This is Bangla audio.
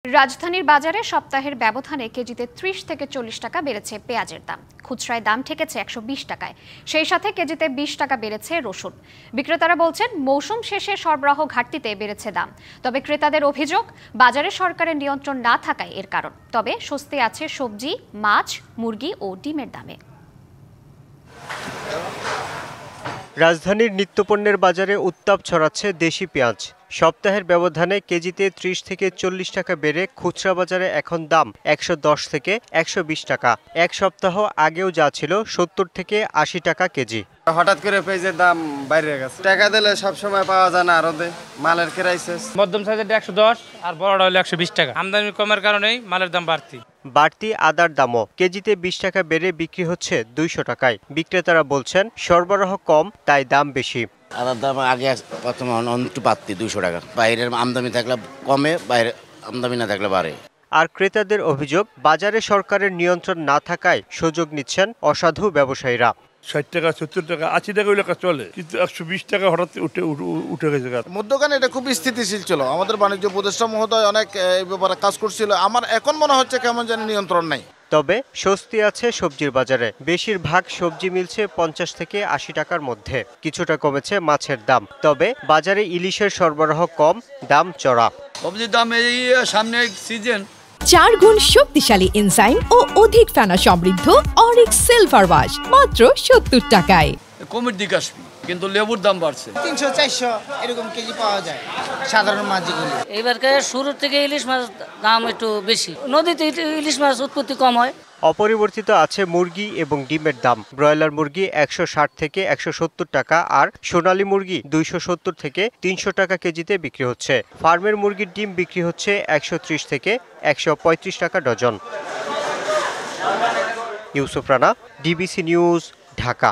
রাজধানীর বাজারে সপ্তাহের ব্যবধানে কেজিতে ৩০ থেকে ৪০ টাকা বেড়েছে পেঁয়াজের দাম। খুচরায় দাম ঠেকেছে ১২০ টাকায়। সেই সাথে কেজিতে ২০ টাকা বেড়েছে রসুন। বিক্রেতারা বলছেন মৌসুম শেষে সরবরাহ ঘাটতিতে বেড়েছে দাম। তবে ক্রেতাদের অভিযোগ বাজারে সরকারের নিয়ন্ত্রণ না থাকায় এর কারণ। তবে স্বস্তি আছে সবজি, মাছ, মুরগি ও ডিমের দামে। রাজধানীর নিত্যপণ্যের বাজারে উত্তাপ ছড়াচ্ছে দেশি পেঁয়াজ। সপ্তাহের ব্যবধানে কেজিতে ৩০ থেকে ৪০ টাকা বেড়ে খুচরা বাজারে এখন দাম ১১০ থেকে ১২০ টাকা। এক সপ্তাহ আগেও যা ছিল ৭০ থেকে ৮০ টাকা কেজি। হঠাৎ করে পেঁয়াজের দাম বাইরে গেছে। টাকা দিলে সবসময় পাওয়া যায় না, আরো মালের ক্রাইসিস। মধ্যম সাইজের ১১০ আর বড়টা হলো ১২০ টাকা। আমদানি কমের কারণেই মালের দাম বাড়তি আদার দামও কেজিতে ২০ টাকা বেড়ে বিক্রি হচ্ছে ২০০ টাকায়। বিক্রেতারা বলছেন সরবরাহ কম, তাই দাম বেশি। আদার দাম আগে প্রথমে একটু বাড়তি ২০০ টাকা। বাইরের আমদানি থাকলে কমে, বাইরে আমদানি না থাকলে বাড়ে। আর ক্রেতাদের অভিযোগ বাজারে সরকারের নিয়ন্ত্রণ না থাকায় সুযোগ নিচ্ছেন অসাধু ব্যবসায়ীরা। ৬০ টাকা, ৭০ টাকা, ৮০ টাকা ওই লেখা চলে, কিন্তু ১২০ টাকা হঠাৎ উঠে গেছে। মধ্যখানে এটা খুব স্থিতিশীল ছিল। আমাদের বাণিজ্য উপদেষ্টা মহোদয় অনেক এই ব্যাপারে কাজ করছিল। আমার এখন মনে হচ্ছে কেমন যেন নিয়ন্ত্রণ নাই। তবে স্বস্তি আছে সবজির বাজারে। বেশিরভাগ সবজি মিলছে ৫০ থেকে ৮০ টাকার মধ্যে। কিছুটা কমেছে মাছের দাম। তবে বাজারে ইলিশের সরবরাহ কম, দাম চড়া। সবজির দাম এই সামনে সিজন। ৪ গুণ শক্তিশালী এনজাইম ও অধিক ফেনা সমৃদ্ধ অরিক সিলভার ওয়াশ মাত্র ৭০ টাকায়। কমের দিকে আসবে, কিন্তু লেবুর দাম বাড়ছে। ৩০০-৪০০ এরকম কেজি পাওয়া যায় সাধারণ মাছ যেগুলো। এবারকার শুরু থেকে ইলিশ মাছ দাম একটু বেশি। নদীতে ইলিশ মাছ উৎপত্তি কম হয়। অপরিবর্তিত আছে মুরগি এবং ডিমের দাম। ব্রয়লার মুরগি ১৬০ থেকে ১৭০ টাকা আর সোনালী মুরগি ২৭০ থেকে ৩০০ টাকা কেজিতে বিক্রি হচ্ছে। ফার্মের মুরগির ডিম বিক্রি হচ্ছে ১৩০ থেকে ১৩৫ টাকা dozen. Yusuf Rana, DBC news, Dhaka.